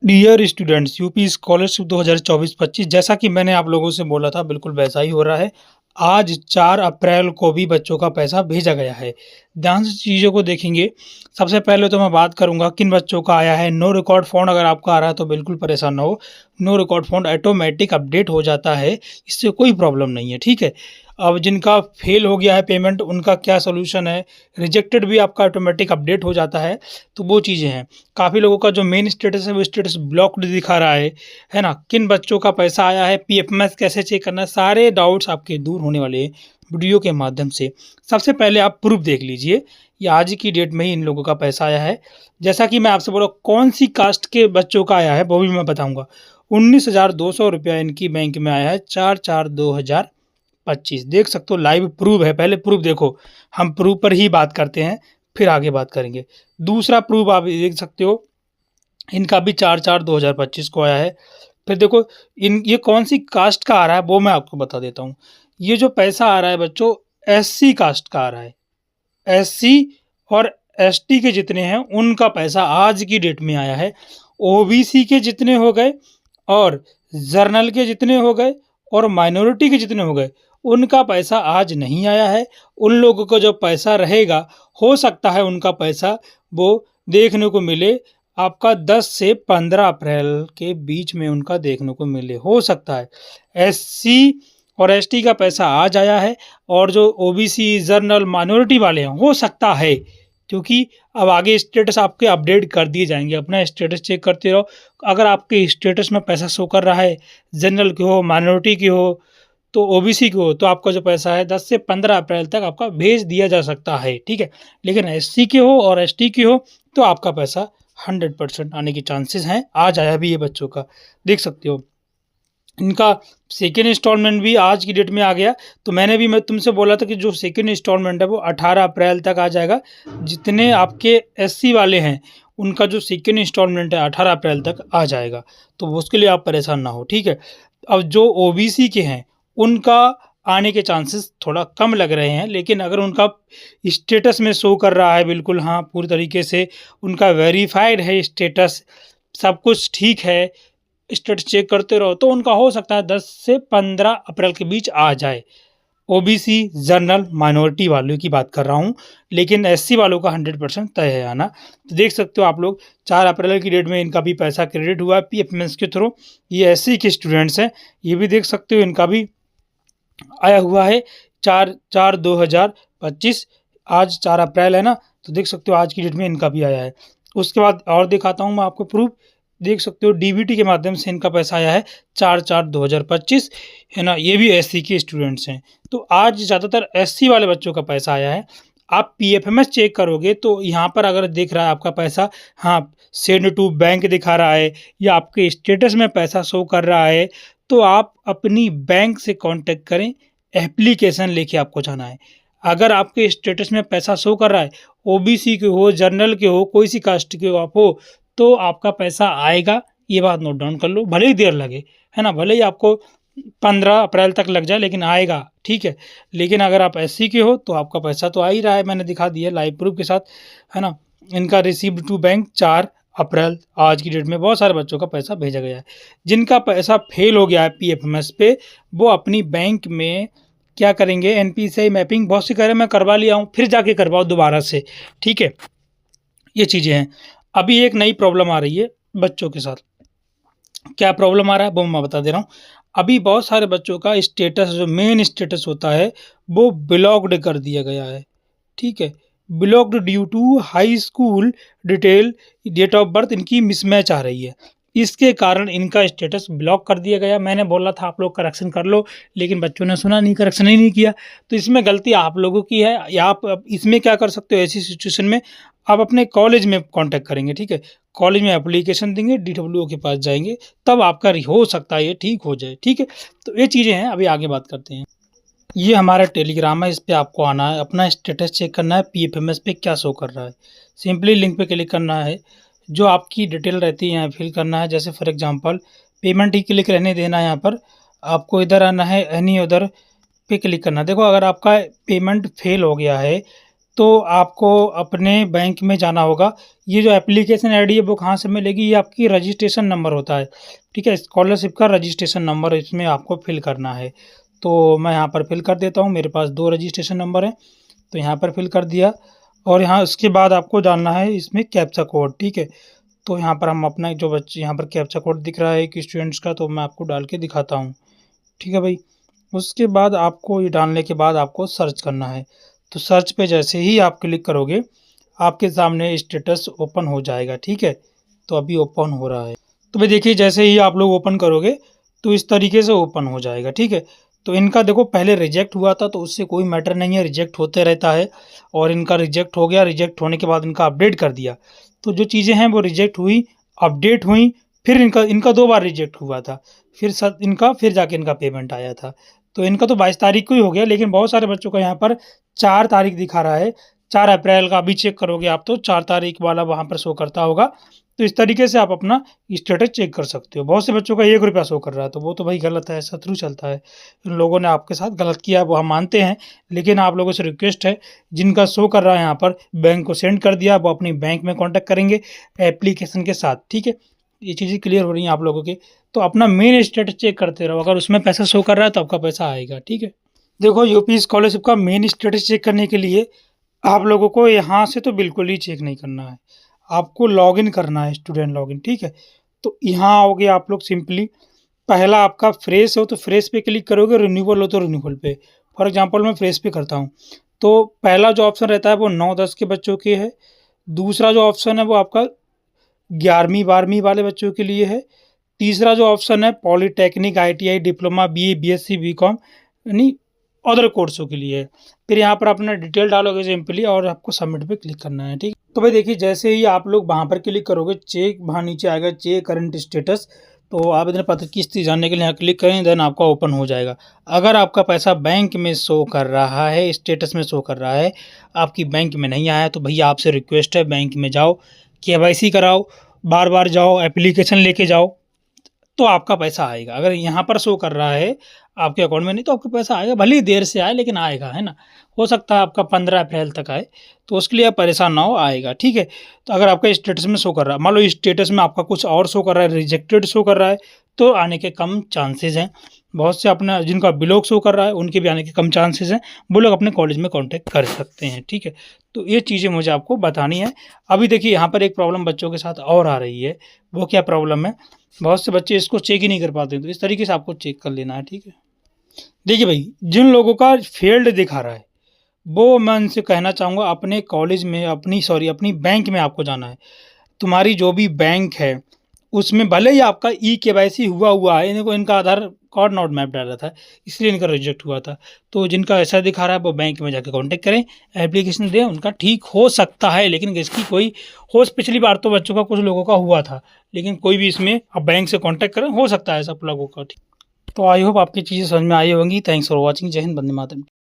Dear students, UP scholarship 2024-25 जैसा कि मैंने आप लोगों से बोला था बिल्कुल वैसा ही हो रहा है। आज 4 अप्रैल को भी बच्चों का पैसा भेजा गया है। ध्यान से चीज़ों को देखेंगे। सबसे पहले तो मैं बात करूँगा किन बच्चों का आया है। नो रिकॉर्ड फाउंड अगर आपका आ रहा है तो बिल्कुल परेशान ना हो। No record found automatic update हो जाता है, इससे कोई प्रॉब्लम नहीं है, ठीक है। अब जिनका फेल हो गया है पेमेंट उनका क्या सॉल्यूशन है, रिजेक्टेड भी आपका ऑटोमेटिक अपडेट हो जाता है, तो वो चीज़ें हैं। काफ़ी लोगों का जो मेन स्टेटस है वो स्टेटस ब्लॉक्ड दिखा रहा है ना। किन बच्चों का पैसा आया है, पीएफएमएस कैसे चेक करना है, सारे डाउट्स आपके दूर होने वाले हैं वीडियो के माध्यम से। सबसे पहले आप प्रूफ देख लीजिए, ये आज की डेट में ही इन लोगों का पैसा आया है। जैसा कि मैं आपसे बोला कौन सी कास्ट के बच्चों का आया है वो भी मैं बताऊँगा। 19,200 रुपया इनकी बैंक में आया है 4/4/2025। देख सकते हो, लाइव प्रूफ है। पहले प्रूफ देखो, हम प्रूफ पर ही बात करते हैं फिर आगे बात करेंगे। दूसरा प्रूफ आप देख सकते हो, इनका भी 4/4/2025 को आया है। फिर देखो ये कौन सी कास्ट का आ रहा है वो मैं आपको बता देता हूँ। ये जो पैसा आ रहा है बच्चों, एससी कास्ट का आ रहा है। एससी और एसटी के जितने हैं उनका पैसा आज की डेट में आया है। ओबीसी के जितने हो गए और जर्नल के जितने हो गए और माइनॉरिटी के जितने हो गए उनका पैसा आज नहीं आया है। उन लोगों को जो पैसा रहेगा हो सकता है उनका पैसा वो देखने को मिले आपका 10 से 15 अप्रैल के बीच में उनका देखने को मिले, हो सकता है। एससी और एसटी का पैसा आज आया है और जो ओबीसी जर्नल माइनॉरिटी वाले हैं हो सकता है, क्योंकि अब आगे स्टेटस आपके अपडेट कर दिए जाएंगे। अपना स्टेटस चेक करते रहो। अगर आपके स्टेटस में पैसा शो कर रहा है, जनरल के हो, माइनॉरिटी की हो, तो ओबीसी की हो, तो आपका जो पैसा है 10 से 15 अप्रैल तक आपका भेज दिया जा सकता है, ठीक है। लेकिन एससी के हो और एसटी की हो तो आपका पैसा 100% आने के चांसेस हैं। आज आया भी ये बच्चों का, देख सकते हो। इनका सेकेंड इंस्टॉलमेंट भी आज की डेट में आ गया। तो मैं तुमसे बोला था कि जो सेकेंड इंस्टॉलमेंट है वो 18 अप्रैल तक आ जाएगा। जितने आपके एससी वाले हैं उनका जो सेकेंड इंस्टॉलमेंट है 18 अप्रैल तक आ जाएगा, तो उसके लिए आप परेशान ना हो, ठीक है। अब जो ओबीसी के हैं उनका आने के चांसेस थोड़ा कम लग रहे हैं, लेकिन अगर उनका स्टेटस में शो कर रहा है बिल्कुल, हाँ पूरी तरीके से उनका वेरीफाइड है स्टेटस, सब कुछ ठीक है, स्टेटस चेक करते रहो, तो उनका हो सकता है 10 से 15 अप्रैल के बीच आ जाए। ओबीसी जनरल माइनॉरिटी वालों की बात कर रहा हूँ, लेकिन एससी वालों का 100% तय है आना। तो देख सकते हो आप लोग 4 अप्रैल की डेट में इनका भी पैसा क्रेडिट हुआ है पीएफएमएस के थ्रू। ये एससी के स्टूडेंट्स हैं, ये भी देख सकते हो इनका भी आया हुआ है 4/4/2025। आज 4 अप्रैल है ना, तो देख सकते हो आज की डेट में इनका भी आया है। उसके बाद और दिखाता हूँ मैं आपको प्रूफ। देख सकते हो डीबीटी के माध्यम से इनका पैसा आया है 4/4/2025, है ना। ये भी एससी के स्टूडेंट्स हैं। तो आज ज़्यादातर एससी वाले बच्चों का पैसा आया है। आप पीएफएमएस चेक करोगे तो यहाँ पर अगर दिख रहा है आपका पैसा, हाँ सेंड टू बैंक दिखा रहा है या आपके स्टेटस में पैसा शो कर रहा है, तो आप अपनी बैंक से कांटेक्ट करें। एप्लीकेशन लेके आपको जाना है। अगर आपके स्टेटस में पैसा शो कर रहा है, ओबीसी के हो, जनरल के हो, कोई सी कास्ट के हो आप हो, तो आपका पैसा आएगा। ये बात नोट डाउन कर लो, भले ही देर लगे, है ना, भले ही आपको 15 अप्रैल तक लग जाए लेकिन आएगा, ठीक है। लेकिन अगर आप एससी के हो तो आपका पैसा तो आ ही रहा है, मैंने दिखा दिया लाइव प्रूफ के साथ, है ना। इनका रिसीव्ड टू बैंक 4 अप्रैल, आज की डेट में बहुत सारे बच्चों का पैसा भेजा गया है। जिनका पैसा फेल हो गया है पीएफएमएस पे, वो अपनी बैंक में क्या करेंगे, एनपीसीआई मैपिंग बहुत सी कह रहे हैं, मैं करवा लिया हूँ, फिर जाके करवाओ दोबारा से, ठीक है। ये चीज़ें हैं। अभी एक नई प्रॉब्लम आ रही है बच्चों के साथ। क्या प्रॉब्लम आ रहा है वो मैं बता दे रहा हूँ। अभी बहुत सारे बच्चों का स्टेटस, जो मेन स्टेटस होता है, वो ब्लॉक्ड कर दिया गया है, ठीक है। Blocked due to high school detail, date of birth इनकी मिसमैच आ रही है, इसके कारण इनका स्टेटस ब्लॉक कर दिया गया। मैंने बोला था आप लोग करेक्शन कर लो, लेकिन बच्चों ने सुना नहीं, करेक्शन ही नहीं किया। तो इसमें गलती आप लोगों की है। या आप इसमें क्या कर सकते हो, ऐसी सिचुएशन में आप अपने कॉलेज में कांटेक्ट करेंगे, ठीक है। कॉलेज में एप्लीकेशन देंगे, डीडब्ल्यूओ के पास जाएंगे, तब आपका हो सकता है ये ठीक हो जाए, ठीक है। तो ये चीज़ें हैं। अभी आगे बात करते हैं। ये हमारा टेलीग्राम है, इस पे आपको आना है, अपना स्टेटस चेक करना है पीएफएमएस पे क्या शो कर रहा है। सिंपली लिंक पे क्लिक करना है, जो आपकी डिटेल रहती है यहाँ फिल करना है। जैसे for example payment he click रहने देना है, यहाँ पर आपको इधर आना है, एनी अदर पे क्लिक करना है। देखो अगर आपका पेमेंट फेल हो गया है तो आपको अपने बैंक में जाना होगा। ये जो एप्लीकेशन आईडी है वो कहाँ से मिलेगी? ये आपकी रजिस्ट्रेशन नंबर होता है, ठीक है? स्कॉलरशिप का रजिस्ट्रेशन नंबर इसमें आपको फ़िल करना है। तो मैं यहाँ पर फ़िल कर देता हूँ, मेरे पास 2 रजिस्ट्रेशन नंबर हैं, तो यहाँ पर फ़िल कर दिया। और यहाँ उसके बाद आपको डालना है इसमें कैप्चा कोड, ठीक है? तो यहाँ पर हम अपना जो बच्चे यहाँ पर कैप्चा कोड दिख रहा है कि स्टूडेंट्स का, तो मैं आपको डाल के दिखाता हूँ, ठीक है भाई? उसके बाद आपको ये डालने के बाद आपको सर्च करना है। तो सर्च पे जैसे ही आप क्लिक करोगे, आपके सामने स्टेटस ओपन हो जाएगा, ठीक है? तो अभी ओपन हो रहा है। तो भाई देखिए, जैसे ही आप लोग ओपन करोगे तो इस तरीके से ओपन हो जाएगा, ठीक है? तो इनका देखो पहले रिजेक्ट हुआ था, तो उससे कोई मैटर नहीं है, रिजेक्ट होते रहता है। और इनका रिजेक्ट हो गया, रिजेक्ट होने के बाद इनका अपडेट कर दिया। तो जो चीज़ें हैं वो रिजेक्ट हुई, अपडेट हुई, फिर इनका 2 बार रिजेक्ट हुआ था। फिर जाके इनका पेमेंट आया था। तो इनका तो 22 तारीख को ही हो गया, लेकिन बहुत सारे बच्चों का यहाँ पर 4 तारीख दिखा रहा है, 4 अप्रैल का। अभी चेक करोगे आप तो 4 तारीख वाला वहाँ पर शो करता होगा। तो इस तरीके से आप अपना स्टेटस चेक कर सकते हो। बहुत से बच्चों का 1 रुपया शो कर रहा है, तो वो तो भाई गलत है, ऐसा थोड़ी चलता है। इन लोगों ने आपके साथ गलत किया है, वो हम मानते हैं, लेकिन आप लोगों से रिक्वेस्ट है, जिनका शो कर रहा है यहाँ पर बैंक को सेंड कर दिया, वो अपनी बैंक में कॉन्टैक्ट करेंगे एप्लीकेशन के साथ, ठीक है? ये चीज़ें क्लियर हो रही हैं आप लोगों के। तो अपना मेन स्टेटस चेक करते रहो, अगर उसमें पैसा शो कर रहा है तो आपका पैसा आएगा, ठीक है? देखो, यूपी स्कॉलरशिप का मेन स्टेटस चेक करने के लिए आप लोगों को यहाँ से तो बिल्कुल ही चेक नहीं करना है, आपको लॉगिन करना है, स्टूडेंट लॉगिन, ठीक है? तो यहाँ आओगे आप लोग, सिंपली पहला आपका फ्रेश हो तो फ्रेश पे क्लिक करोगे, रिन्यूअल हो तो रिन्यूअल पे। फॉर एग्जांपल मैं फ्रेश पे करता हूँ, तो पहला जो ऑप्शन रहता है वो 9-10 के बच्चों के है। दूसरा जो ऑप्शन है वो आपका 11वीं 12वीं वाले बच्चों के लिए है। तीसरा जो ऑप्शन है polytechnic, ITI, diploma, BA, BSc, BCom यानी अदर कोर्सों के लिए है। फिर यहाँ पर अपना डिटेल डालोगे सिंपली, और आपको सबमिट पे क्लिक करना है, ठीक? तो भाई देखिए, जैसे ही आप लोग वहाँ पर क्लिक करोगे, चेक वहाँ नीचे आएगा, चेक करंट स्टेटस। तो आवेदन पत्र की स्थिति जानने के लिए यहाँ क्लिक करें, देन आपका ओपन हो जाएगा। अगर आपका पैसा बैंक में शो कर रहा है, स्टेटस में शो कर रहा है, आपकी बैंक में नहीं आया, तो भैया आपसे रिक्वेस्ट है, बैंक में जाओ, KYC कराओ, बार-बार जाओ, एप्लीकेशन लेके जाओ, तो आपका पैसा आएगा। अगर यहाँ पर शो कर रहा है आपके अकाउंट में नहीं, तो आपका पैसा आएगा, भले ही देर से आए लेकिन आएगा, है ना? हो सकता है आपका 15 अप्रैल तक आए, तो उसके लिए आप परेशान ना हो, आएगा, ठीक है? तो अगर आपका स्टेटस में शो कर रहा है, मान लो स्टेटस में आपका कुछ और शो कर रहा है, रिजेक्टेड शो कर रहा है, तो आने के कम चांसेस हैं। बहुत से अपना जिनका ब्लॉक शो कर रहा है, उनके भी आने के कम चांसेस हैं, वो लोग अपने कॉलेज में कॉन्टैक्ट कर सकते हैं, ठीक है? तो ये चीज़ें मुझे आपको बतानी है। अभी देखिए, यहाँ पर एक प्रॉब्लम बच्चों के साथ और आ रही है, वो क्या प्रॉब्लम है? बहुत से बच्चे इसको चेक ही नहीं कर पाते, तो इस तरीके से आपको चेक कर लेना है, ठीक है? देखिए भाई, जिन लोगों का फेल्ड दिखा रहा है, वो मैं उनसे कहना चाहूँगा, अपने कॉलेज में अपनी बैंक में आपको जाना है। तुम्हारी जो भी बैंक है, उसमें भले ही आपका KYC हुआ है, इनको इनका आधार कार्ड नॉट मैप डाला था, इसलिए इनका रिजेक्ट हुआ था। तो जिनका ऐसा दिखा रहा है, वो बैंक में जाके कॉन्टैक्ट करें, एप्लीकेशन दें, उनका ठीक हो सकता है। लेकिन इसकी कोई पिछली बार तो बच्चों का कुछ लोगों का हुआ था, लेकिन कोई भी इसमें अब बैंक से कॉन्टैक्ट करें, हो सकता है ऐसा लोगों का, ठीक। तो आई होप आपकी चीज़ें समझ में आई होंगी। Thanks for watching. जय हिंद, वंदे मातरम।